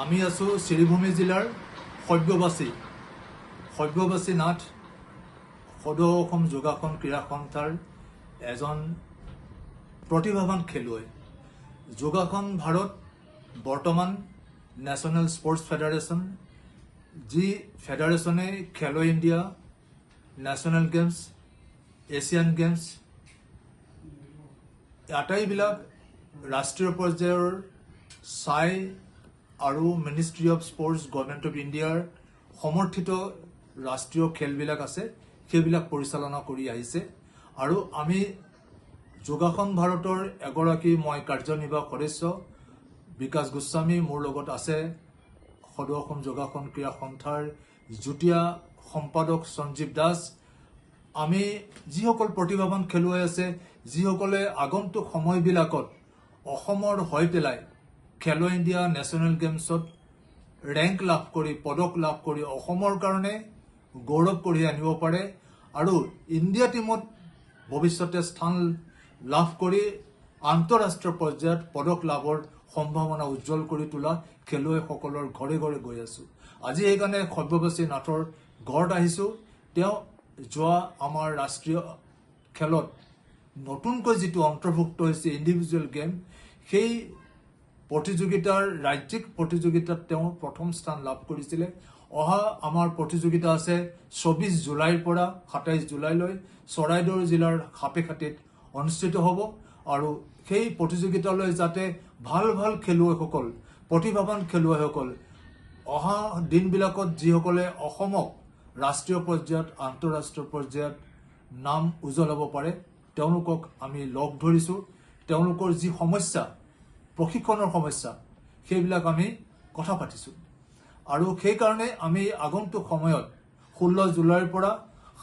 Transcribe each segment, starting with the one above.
আমি আছোঁ শ্ৰীভূমি জিলাৰ সব্যবাচী নাথ সদৌ অসম যোগাসন ক্ৰীড়া সন্থাৰ এজন প্ৰতিভাৱান খেলুৱৈ। যোগাসন ভাৰত বৰ্তমান নেশ্যনেল স্পৰ্টছ ফেডাৰেশ্যন, যি ফেডাৰেশ্যনে Khelo India, national games, Asian games আটাইবিলাক ৰাষ্ট্ৰীয় পৰ্যায়ৰ চাই আৰু ministry of sports government of ইণ্ডিয়াৰ সমৰ্থিত ৰাষ্ট্ৰীয় খেলবিলাক আছে, সেইবিলাক পৰিচালনা কৰি আহিছে। আৰু আমি যোগাসন ভাৰতৰ এগৰাকী মই কাৰ্যনিৰ্বাহক সদস্য বিকাশ গোস্বামী, মোৰ লগত আছে সদৌ অসম যোগাসন ক্ৰীড়া সন্থাৰ যুটীয়া সম্পাদক সঞ্জীৱ দাস। আমি যিসকল প্ৰতিভাৱান খেলুৱৈ আছে, যিসকলে আগন্তুক সময়বিলাকত অসমৰ হৈ পেলাই খেলো ইণ্ডিয়া, নেশ্যনেল গেমছত ৰেংক লাভ কৰি, পদক লাভ কৰি অসমৰ কাৰণে গৌৰৱ কঢ়িয়াই আনিব পাৰে আৰু ইণ্ডিয়া টীমত ভৱিষ্যতে স্থান লাভ কৰি আন্তঃৰাষ্ট্ৰীয় পৰ্যায়ত পদক লাভৰ সম্ভাৱনা উজ্জ্বল কৰি তোলা খেলুৱৈসকলৰ ঘৰে ঘৰে গৈ আছোঁ। আজি সেইকাৰণে সব্যবাচী নাথৰ ঘৰত আহিছোঁ। তেওঁ যোৱা আমাৰ ৰাষ্ট্ৰীয় খেলত নতুনকৈ যিটো অন্তৰ্ভুক্ত হৈছে ইণ্ডিভিজুৱেল গেম, সেই প্ৰতিযোগিতাৰ ৰাজ্যিক প্ৰতিযোগিতাত তেওঁ প্ৰথম স্থান লাভ কৰিছিলে। অহা আমাৰ প্ৰতিযোগিতা আছে 24 জুলাইৰ পৰা 27 জুলাইলৈ চৰাইদেউ জিলাৰ সাপেখাতিত অনুষ্ঠিত হ'ব। আৰু সেই প্ৰতিযোগিতালৈ যাতে ভাল ভাল খেলুৱৈসকল, প্ৰতিভাৱান খেলুৱৈসকল অহা দিনবিলাকত যিসকলে অসমক ৰাষ্ট্ৰীয় পৰ্যায়ত, আন্তঃৰাষ্ট্ৰীয় পৰ্যায়ত নাম উজ্জ্বলাব পাৰে, তেওঁলোকক আমি লগ ধৰিছোঁ। তেওঁলোকৰ যি সমস্যা, প্ৰশিক্ষণৰ সমস্যা, সেইবিলাক আমি কথা পাতিছোঁ। আৰু সেইকাৰণে আমি আগন্তুক সময়ত 16 জুলাইৰ পৰা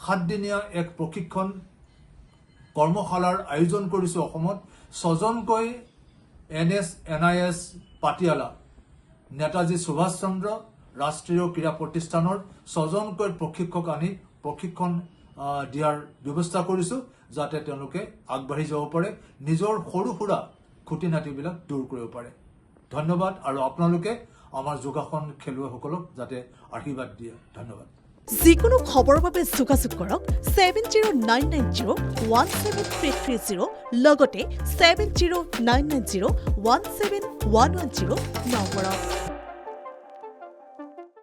7 দিনীয়া এক প্ৰশিক্ষণ কৰ্মশালাৰ আয়োজন কৰিছোঁ অসমত। 6জনকৈ NIS পাটিয়ালা, নেতাজী সুভাষ চন্দ্ৰ ৰাষ্ট্ৰীয় ক্ৰীড়া প্ৰতিষ্ঠানৰ 6জনকৈ প্ৰশিক্ষক আনি প্ৰশিক্ষণ দিয়াৰ ব্যৱস্থা কৰিছোঁ, যাতে তেওঁলোকে আগবাঢ়ি যাব পাৰে, নিজৰ সৰু সুৰা খুঁটি নাতিবিলাক দূৰ কৰিব পাৰে। ধন্যবাদ। আৰু আপোনালোকে আমাৰ যোগাসন খেলুৱৈসকলক যাতে আশীৰ্বাদ দিয়ে। ধন্যবাদ। যিকোনো খবৰৰ বাবে যোগাযোগ কৰক 7099017330 লগতে 7099017110 নম্বৰত।